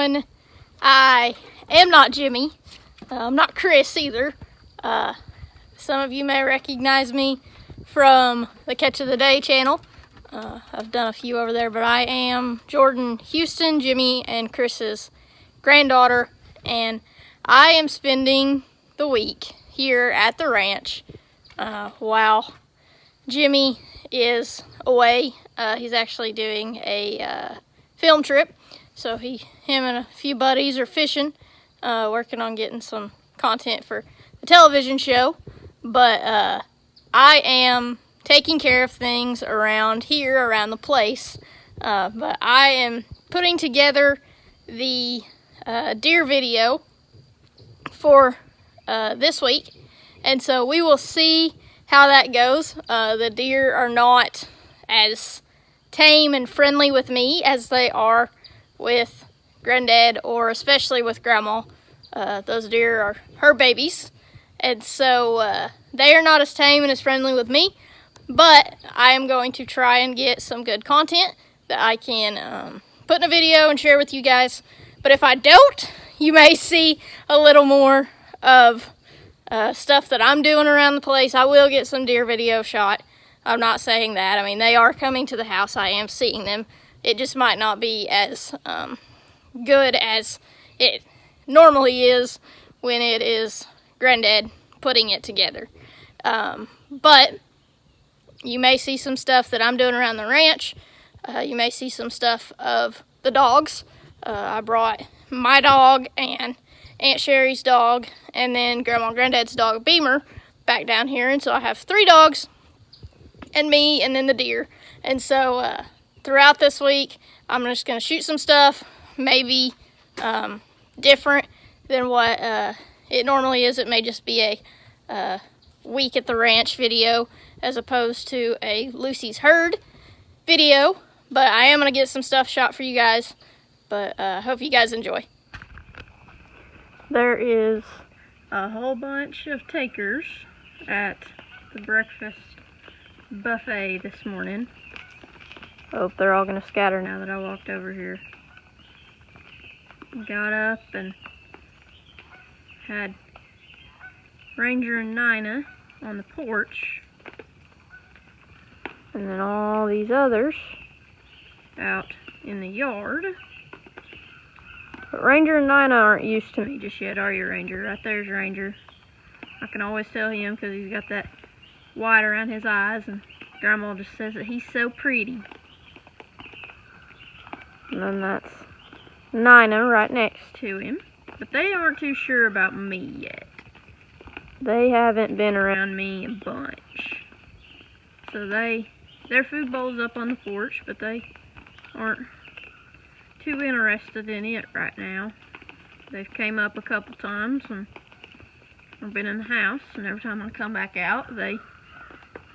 everyone. I am not Jimmy. I'm not Chris either. Some of you may recognize me from the Catch of the Day channel. I've done a few over there, but I am Jordan Houston, Jimmy and Chris's granddaughter, and I am spending the week here at the ranch while Jimmy is away. He's actually doing a film trip, so him and a few buddies are fishing, working on getting some content for the television show. But I am taking care of things around here, around the place. But I am putting together the deer video for this week, and so we will see how that goes. The deer are not as tame and friendly with me as they are with Granddad, or especially with Grandma. Those deer are her babies, and so they are not as tame and as friendly with me, but I am going to try and get some good content that I can put in a video and share with you guys. But if I don't, you may see a little more of stuff that I'm doing around the place. I will get some deer video shot. I'm not saying that. I mean, they are coming to the house. I am seeing them. It just might not be as good as it normally is when it is Granddad putting it together. But you may see some stuff that I'm doing around the ranch. You may see some stuff of the dogs. I brought my dog and Aunt Sherry's dog, and then Grandma and Granddad's dog, Beamer, back down here. And so I have 3 dogs, and me, and then the deer. And so throughout this week, I'm just going to shoot some stuff, maybe different than what it normally is. It may just be a week at the ranch video as opposed to a Lucy's herd video. But I am going to get some stuff shot for you guys. But hope you guys enjoy. There is a whole bunch of takers at the breakfast buffet this morning. Hope they're all going to scatter now that I walked over here. Got up and had Ranger and Nina on the porch, and then all these others out in the yard. But Ranger and Nina aren't used to me just yet, are you, Ranger? Right there's Ranger. I can always tell him because he's got that white around his eyes, and Grandma just says that he's so pretty. And then that's Nina right next to him. But they aren't too sure about me yet. They haven't been around me a bunch. So their food bowl's up on the porch, but they aren't too interested in it right now. They've came up a couple times and I've been in the house, and every time I come back out, they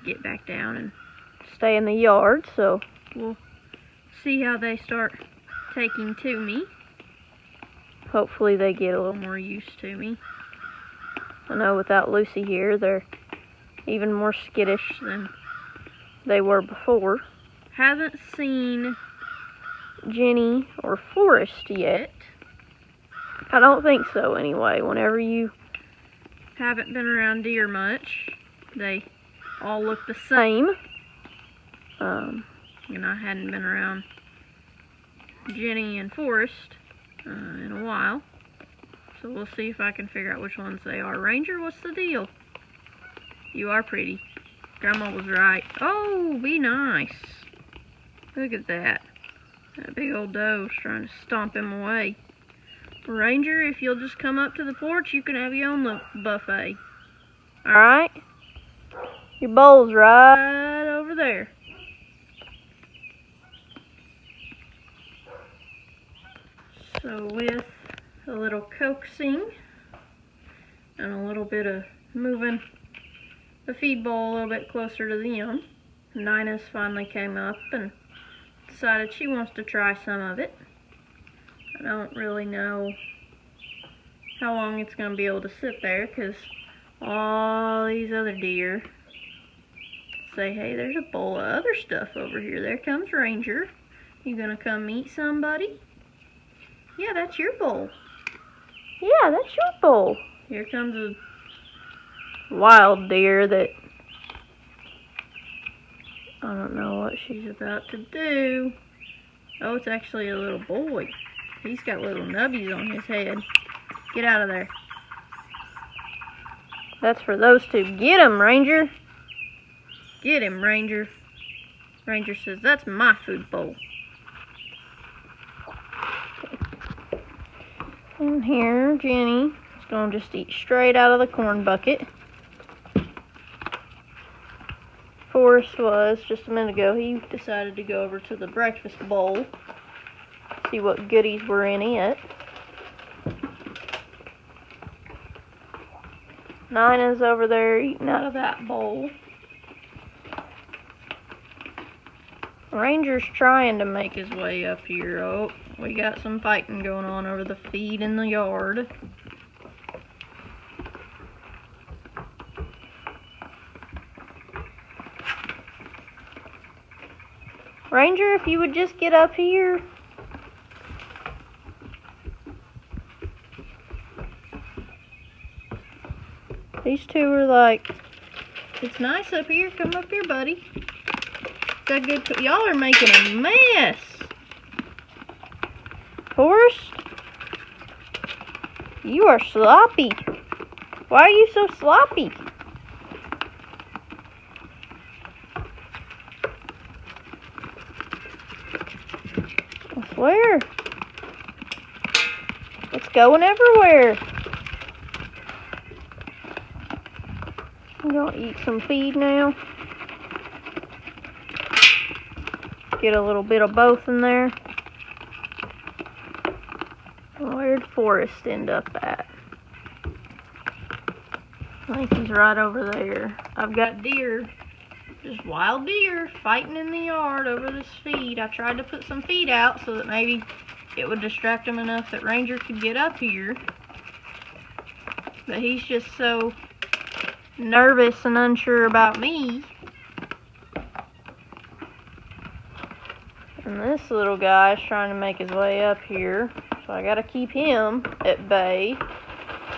get back down and stay in the yard. So we'll see how they start taking to me. Hopefully they get a little more used to me. I know without Lucy here, they're even more skittish than they were before. Haven't seen Jenny or Forrest yet. I don't think so anyway. Whenever you haven't been around deer much, they all look the same. And I hadn't been around Jenny and Forrest in a while. So we'll see if I can figure out which ones they are. Ranger, what's the deal? You are pretty. Grandma was right. Oh, be nice. Look at that. That big old doe's trying to stomp him away. Ranger, if you'll just come up to the porch, you can have your own buffet. Alright? Your bowl's right over there. So with a little coaxing and a little bit of moving the feed bowl a little bit closer to them, Nina's finally came up and decided she wants to try some of it. I don't really know how long it's going to be able to sit there, because all these other deer say, hey, there's a bowl of other stuff over here. There comes Ranger. You going to come meet somebody? Yeah, that's your bowl. Yeah, that's your bowl. Here comes a wild deer that I don't know what she's about to do. Oh, it's actually a little boy. He's got little nubbies on his head. Get out of there. That's for those two. Get him, Ranger. Get him, Ranger. Ranger says, that's my food bowl. And here, Jenny is going to just eat straight out of the corn bucket. Forrest was, just a minute ago, he decided to go over to the breakfast bowl. See what goodies were in it. Nina's over there eating out of that bowl. Ranger's trying to make his way up here. Oh, we got some fighting going on over the feed in the yard. Ranger, if you would just get up here. These two are like, it's nice up here. Come up here, buddy. That good. Y'all are making a mess. Forrest, you are sloppy. Why are you so sloppy? I swear. It's going everywhere. I'm gonna eat some feed now. Get a little bit of both in there. Where'd Forrest end up at? I think he's right over there. I've got deer, just wild deer, fighting in the yard over this feed. I tried to put some feed out so that maybe it would distract him enough that Ranger could get up here. But he's just so nervous and unsure about me. And this little guy is trying to make his way up here, so I gotta keep him at bay.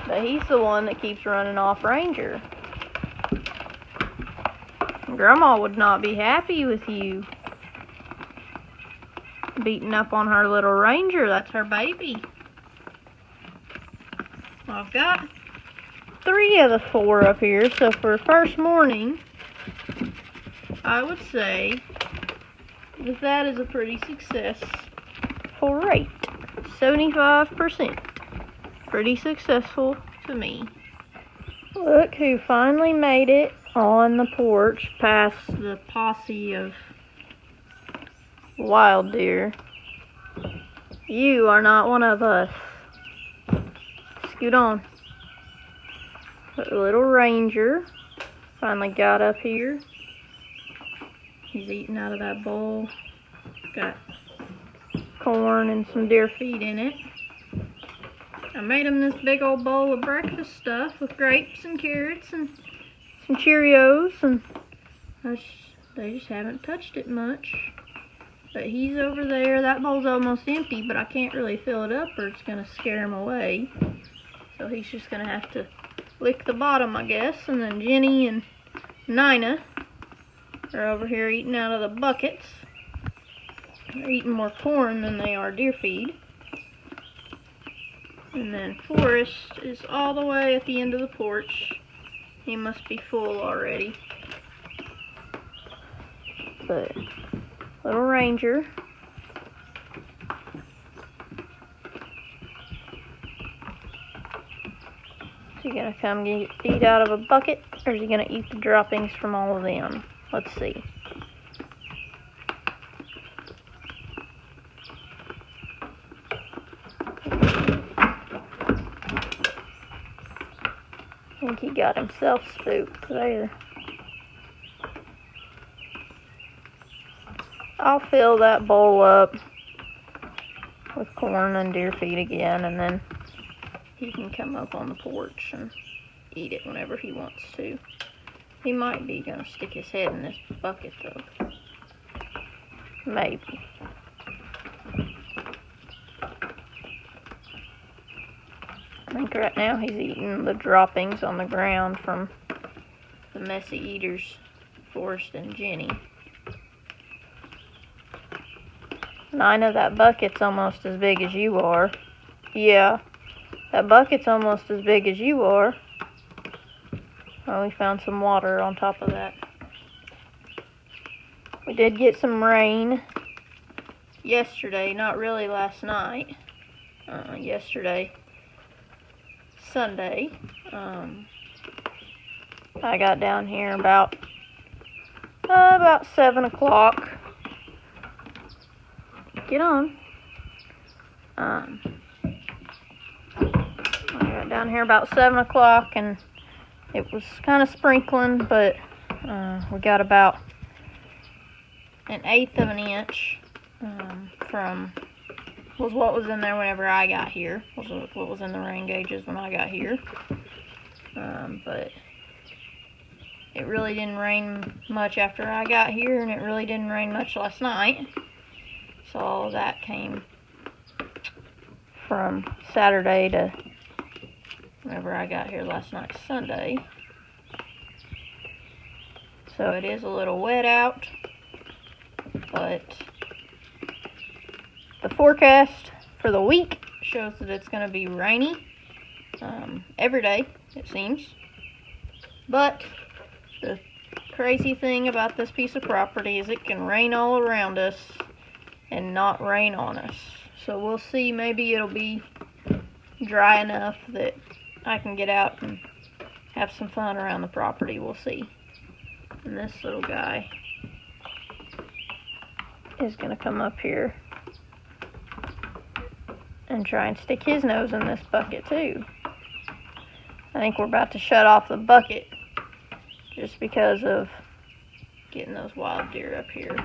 But he's the one that keeps running off Ranger. Grandma would not be happy with you beating up on her little Ranger. That's her baby. Well, I've got 3 of the 4 up here, so for first morning, I would say that is a pretty successful rate. 75%. Pretty successful to me. Look who finally made it on the porch past the posse of wild deer. You are not one of us. Scoot on. But little Ranger finally got up here. He's eating out of that bowl. Got corn and some deer feed in it. I made him this big old bowl of breakfast stuff with grapes and carrots and some Cheerios, and they just haven't touched it much. But he's over there. That bowl's almost empty, but I can't really fill it up or it's going to scare him away. So he's just going to have to lick the bottom, I guess. And then Jenny and Nina are over here eating out of the buckets. They're eating more corn than they are deer feed. And then Forrest is all the way at the end of the porch. He must be full already. But little Ranger, is he gonna come eat out of a bucket, or is he gonna eat the droppings from all of them? Let's see. I think he got himself spooked there. I'll fill that bowl up with corn and deer feed again, and then he can come up on the porch and eat it whenever he wants to. He might be gonna stick his head in this bucket though. Maybe. think right now he's eating the droppings on the ground from the messy eaters, Forrest and Jenny. Nina, that bucket's almost as big as you are. Yeah, that bucket's almost as big as you are. Oh, we found some water on top of that. We did get some rain yesterday, not really last night. Yesterday, Sunday. I got down here about 7 o'clock. Get on. I got down here about 7 o'clock, and it was kind of sprinkling, but we got about 1/8 of an inch from was what was in there whenever I got here. Was what was in the rain gauges when I got here. But it really didn't rain much after I got here, and it really didn't rain much last night. So all of that came from Saturday to whenever I got here last night, Sunday. So it is a little wet out, but the forecast for the week shows that it's going to be rainy every day, it seems. But the crazy thing about this piece of property is it can rain all around us and not rain on us. So we'll see. Maybe it'll be dry enough that I can get out and have some fun around the property. We'll see. And this little guy is going to come up here and try and stick his nose in this bucket too. I think we're about to shut off the bucket just because of getting those wild deer up here.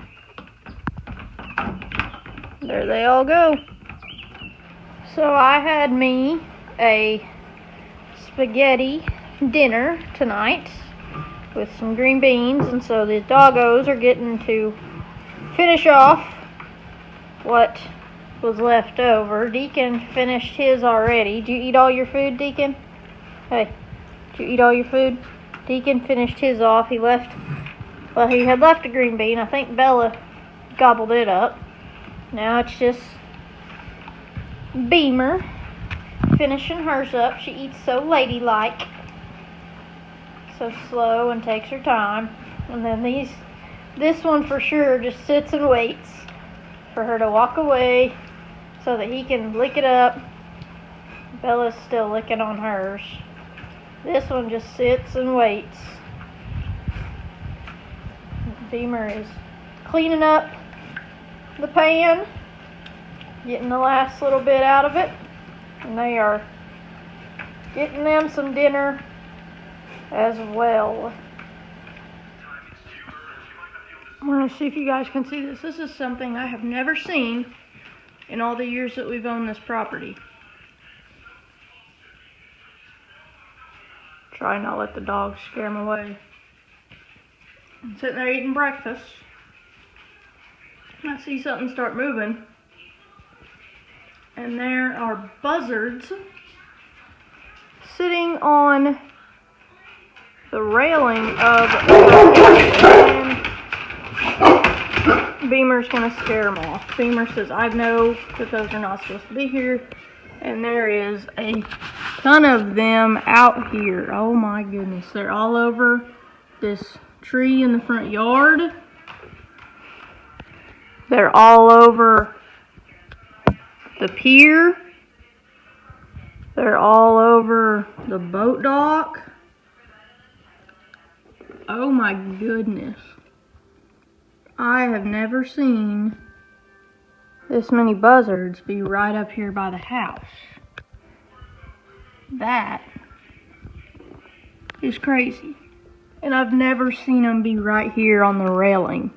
There they all go. So I had me a spaghetti dinner tonight with some green beans, and so the doggos are getting to finish off what was left over. Deacon finished his already. Did you eat all your food, Deacon? Hey, did you eat all your food? Deacon finished his off. He had left a green bean. I think Bella gobbled it up. Now it's just Beamer finishing hers up. She eats so ladylike, so slow, and takes her time. And then this one for sure just sits and waits for her to walk away so that he can lick it up. Bella's still licking on hers. This one just sits and waits. Beamer is cleaning up the pan, getting the last little bit out of it, and they are getting them some dinner as well. I'm going to see if you guys can see this. This is something I have never seen in all the years that we've owned this property. Try not to let the dogs scare them away. I'm sitting there eating breakfast, and I see something start moving, and there are buzzards sitting on the railing of the and Beamer's gonna scare them off. Beamer says, I know that those are not supposed to be here, and there is a ton of them out here. Oh my goodness, they're all over this tree in the front yard. They're all over the pier. They're all over the boat dock. Oh my goodness. I have never seen this many buzzards be right up here by the house. That is crazy. And I've never seen them be right here on the railing.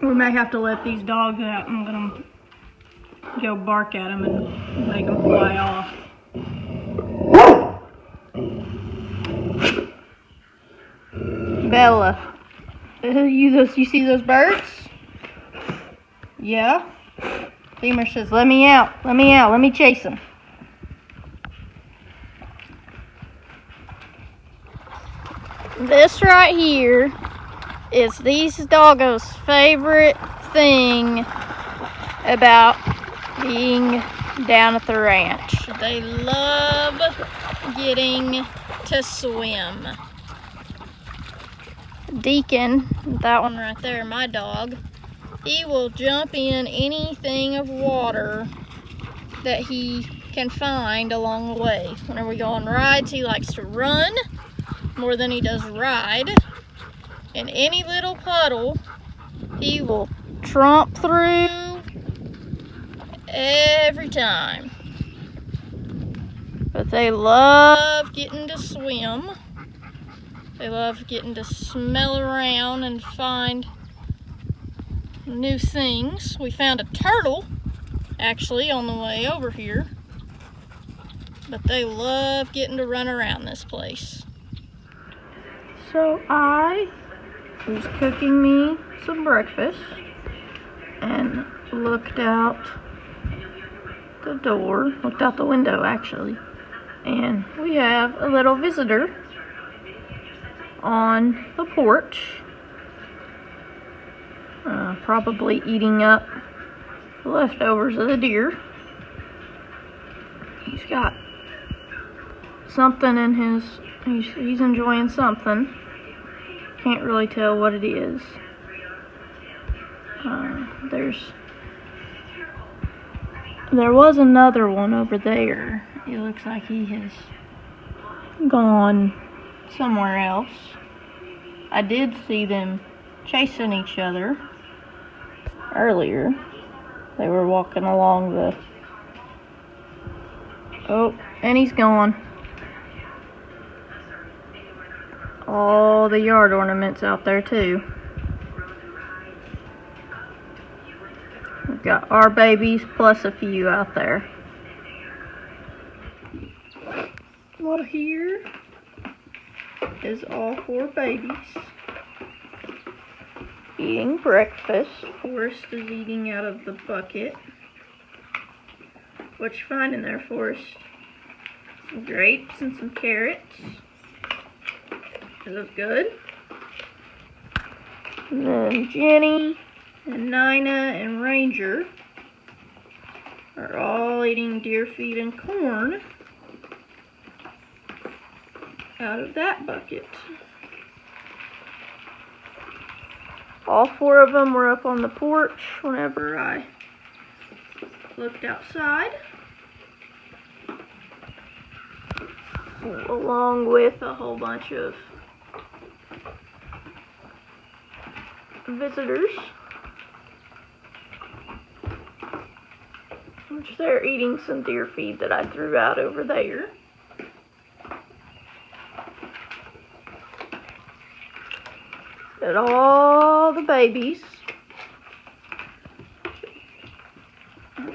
We may have to let these dogs out. I'm gonna go bark at them and make them fly off. Bella, you see those birds? Yeah? Femur says, let me out, let me chase him. This right here is these doggos' favorite thing about being down at the ranch. They love getting to swim. Deacon, that one right there, my dog, he will jump in anything of water that he can find along the way. Whenever we go on rides, he likes to run more than he does ride. In any little puddle, he will tromp through every time. But they love getting to swim. They love getting to smell around and find new things. We found a turtle actually on the way over here. But they love getting to run around this place. So I was cooking me some breakfast and looked out the door, looked out the window actually, and we have a little visitor on the porch, probably eating up the leftovers of the deer. He's got something in his, he's enjoying something. Can't really tell what it is. There was another one over there. It looks like he has gone somewhere else. I did see them chasing each other earlier. They were walking along the... Oh, and he's gone. All the yard ornaments out there too. We've got our babies plus a few out there. Well, here is all 4 babies eating breakfast. Forrest is eating out of the bucket. What you find in there, Forrest? Some grapes and some carrots. It looks good. And then Jenny and Nina and Ranger are all eating deer feed and corn out of that bucket. All 4 of them were up on the porch whenever I looked outside, along with a whole bunch of visitors, which they're eating some deer feed that I threw out over there. And all the babies are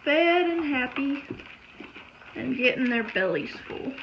fed and happy and getting their bellies full.